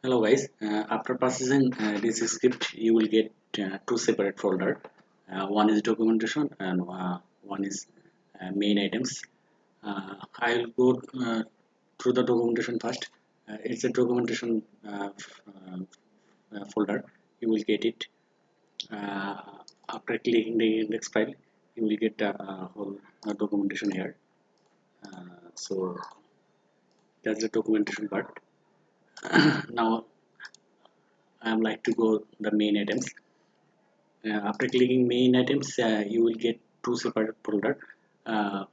Hello guys, after processing this script you will get two separate folder. One is documentation and one is main items. I'll go through the documentation first. It's a documentation folder. You will get it uh, after clicking the index file. You will get the whole documentation here. So that's the documentation part. Now I'm like to go the main items. After clicking main items, you will get two separate folder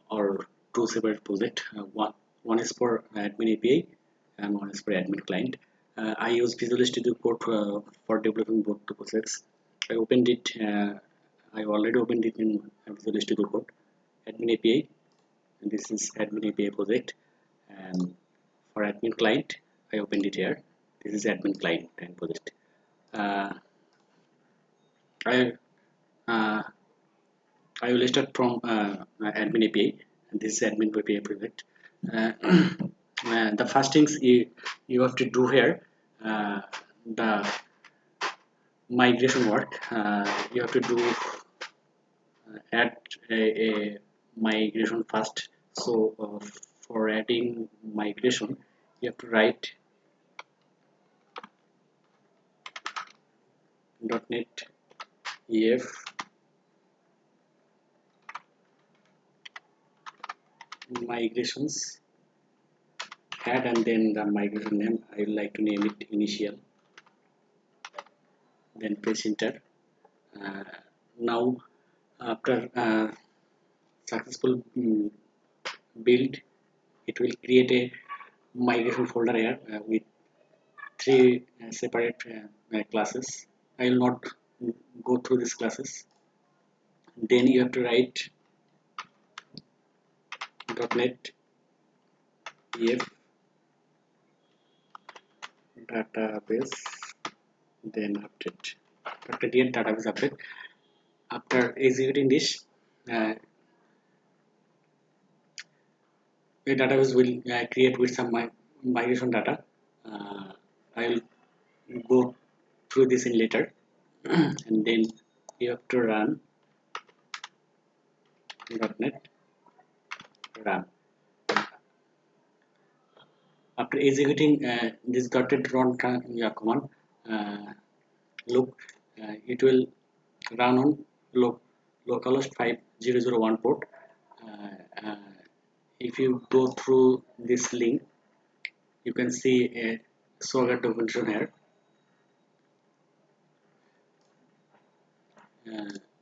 or two separate project. One is for admin API and one is for admin client. I use Visual Studio Code for developing both the projects. I opened it. I already opened it in Visual Studio Code. Admin API, and this is admin API project. And for admin client, I opened it here. This is admin client and project. Uh, I uh, I will start from admin API. And this is admin API project. Uh, the first things you have to do here, the migration work. You have to do add a migration first. So for adding migration, you have to write .NET EF migrations add, and then the migration name I would like to name it initial, then press enter. Now after successful build, it will create a migration folder here with three separate classes. I will not go through these classes. Then you have to write .NET EF database, then update. After the database update, after executing this, the database will create with some migration data. I will go through this in later. And then you have to run .NET run. After executing this .NET run command, look, it will run on localhost 5001 port. If you go through this link, you can see a Swagger documentation here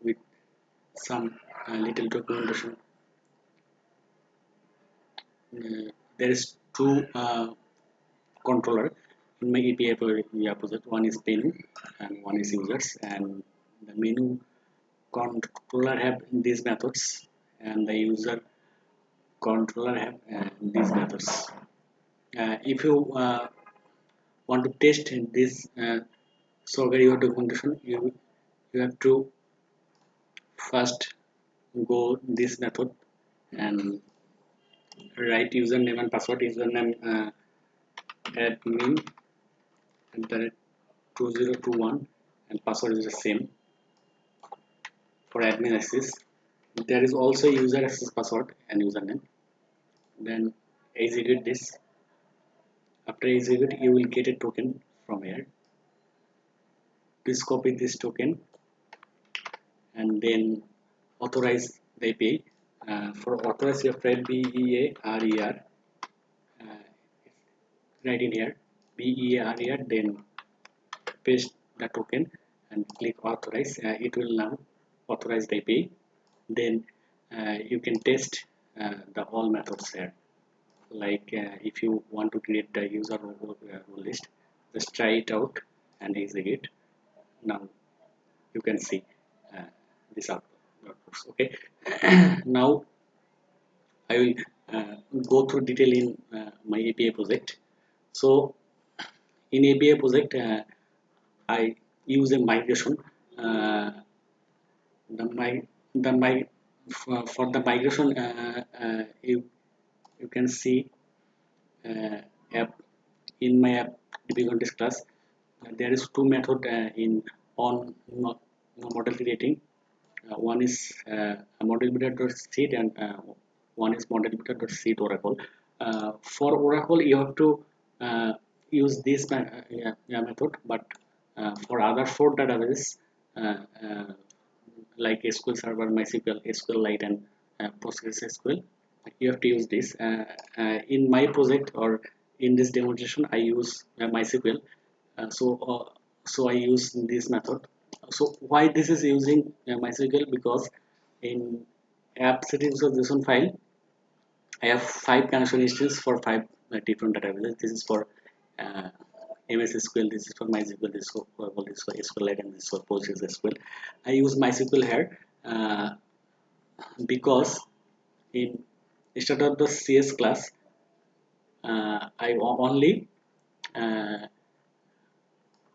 with some little documentation. There is two controller in my API project. One is menu and one is users, and the menu controller have these methods and the user controller have these methods. If you want to test this software your documentation, you have to first go this method and write username and password. Username admin @ 2021 and password is the same for admin access. There is also user access password and username. Then execute this. After execute, you will get a token from here. Please copy this token and then authorize the API. For authorize, you have to write BEARER. Write in here BEARER, then paste the token and click authorize. It will now authorize the API. Then you can test the all methods here. Like if you want to create the user role list, just try it out and execute. Now you can see this outputs. Okay. Now I will go through detail in my API project. So in API project, I use a migration. The my the my for the migration, you can see app in my app db context class. There is two method in on model creating. One is model builder.seed and one is model builder.seed oracle. For oracle, you have to use this method, but for other four databases like SQL Server, MySQL, SQLite, and PostgreSQL, you have to use this. In my project or in this demonstration, I use MySQL. So I use this method. So why this is using MySQL? Because in app settings of JSON file, I have 5 connection instances for 5 different databases. This is for uh, MS SQL, this is for MySQL, this is for SQLite, and this is for PostgreSQL. I use MySQL here because in instead of the CS class, I only uh,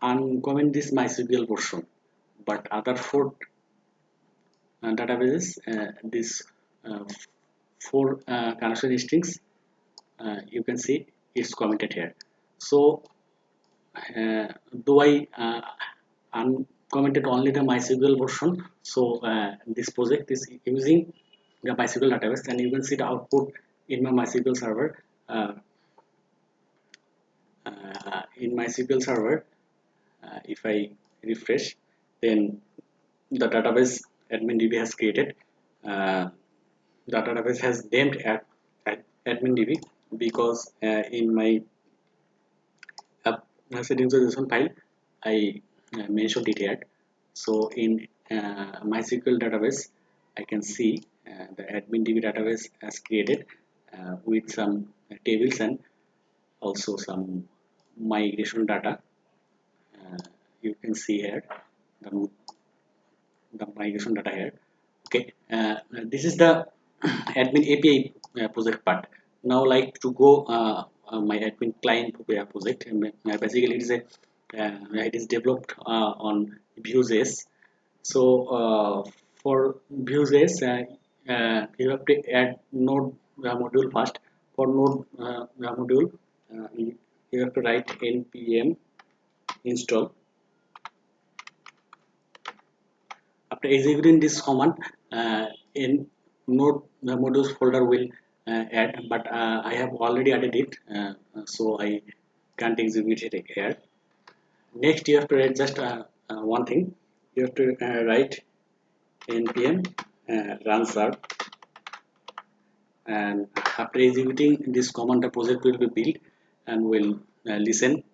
uncomment this MySQL portion, but other four databases, this uh, four connection strings, you can see it's commented here. So though I uncommented only the MySQL version, so this project is using the MySQL database, and you can see the output in my MySQL server. In MySQL server, if I refresh, then the database AdminDB has created. The database has named AdminDB because in my app settings JSON file I mentioned it here. So in MySQL database, I can see the AdminDB database has created with some tables and also some migration data. You can see here the, the migration data here. Okay, this is the admin API project part. Now like to go my admin client project. Basically it is developed on Vue.js. So for Vue.js, you have to add node module first. For node module, you have to write npm install. After executing this command, in node the modules folder will add, but I have already added it, so I can't execute it here. Next, you have to write just one thing. You have to write npm run serve, and after executing this command, the project will be built and will listen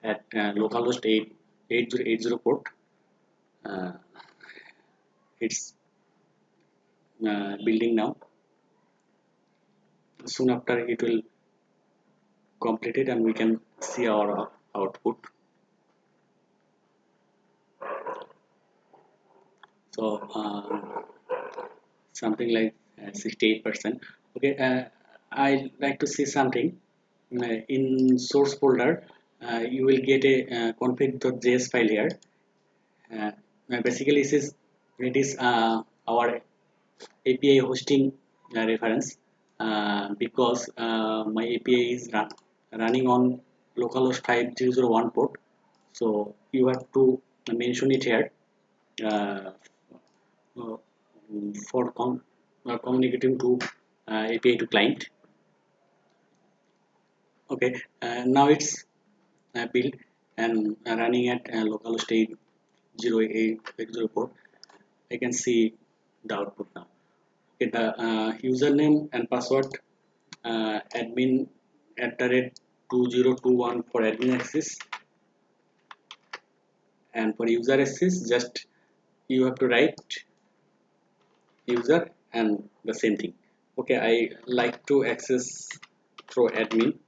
at localhost 8080 port. Uh, it's building now. Soon after it will complete it and we can see our output. So something like 68%. Okay, I like to see something in source folder. You will get a config.js file here. Basically it is our API hosting reference, because my API is running on localhost 5001 port. So you have to mention it here uh, uh, for communicating to API to client. Okay, now it's built and running at localhost 8080 port. I can see the output now. Okay, the username and password admin @2021 for admin access, and for user access just you have to write user and the same thing. Okay, I like to access through admin,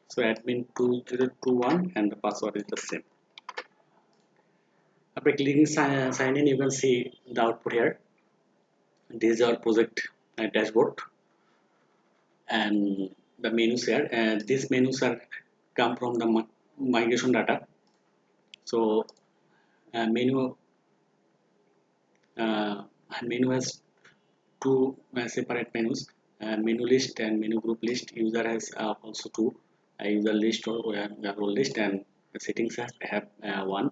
so admin 2021 and the password is the same. After clicking sign in, you can see the output here. This is our project dashboard and the menus here, and these menus are come from the migration data. So menu uh, menu has two separate menus, menu list and menu group list. User has also two. a user list or a role list, and the settings have one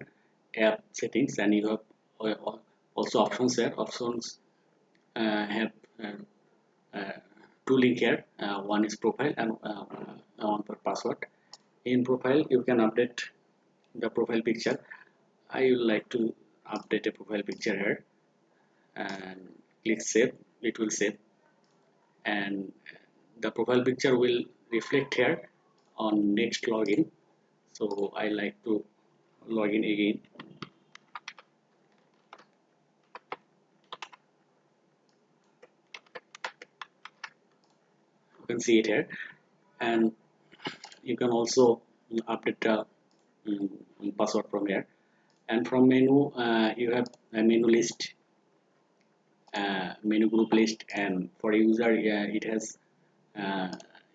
app settings, and you have also options here. Options have uh, two link here. One is profile and one for password. In profile, you can update the profile picture. I would like to update a profile picture here, and click save. It will save, and the profile picture will reflect here on next login. So I like to log in again. You can see it here, and you can also update the password from here. And from menu, you have a menu list, menu group list, and for user, it has uh,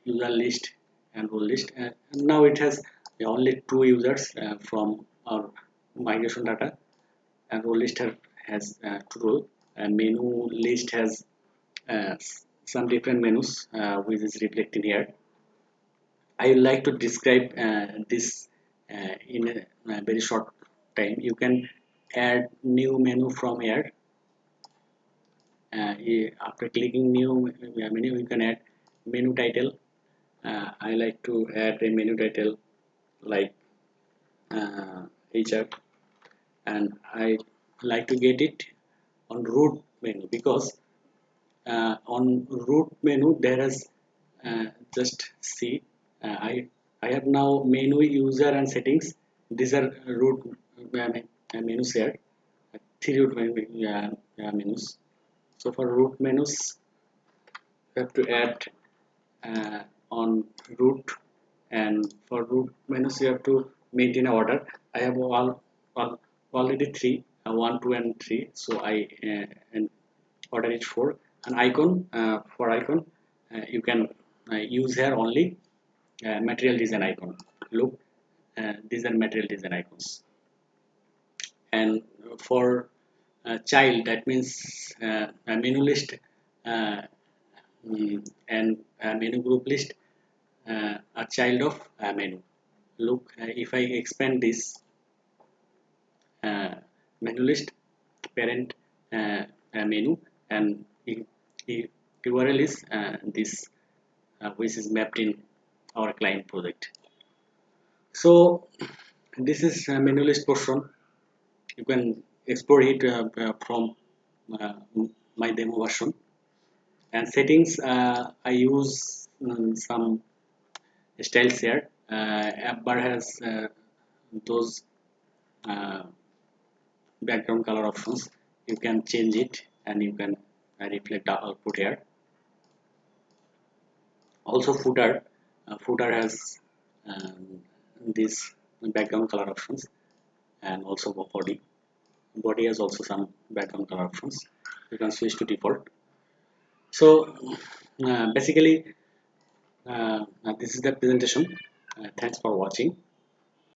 user list and role list. Now it has only two users from our migration data, and role list has two roles, and menu list has uh, some different menus which is reflected here. I would like to describe this in a very short time. You can add new menu from here. After clicking new menu, you can add menu title. I like to add a menu title like HR, and I like to get it on root menu, because on root menu there is just see I have now menu, user, and settings. These are root menus here. Three root menus. So for root menus, you have to add on root, and for root menus you have to maintain a order. I have already three, one, two, and three. So I and order it for an icon. For icon, you can use here only material design icon. Look, these are material design icons. And for child, that means a menu list uh, and a menu group list, a child of a menu. Look, if I expand this menu list, parent menu, and the URL is this, which is mapped in our client project. So this is a menu list portion. You can export it from uh, my demo version. And settings, I use some styles here. App bar has those uh, background color options. You can change it, and you can reflect the output here. Also footer has these background color options, and also body has also some background color options. You can switch to default. So basically this is the presentation. Thanks for watching.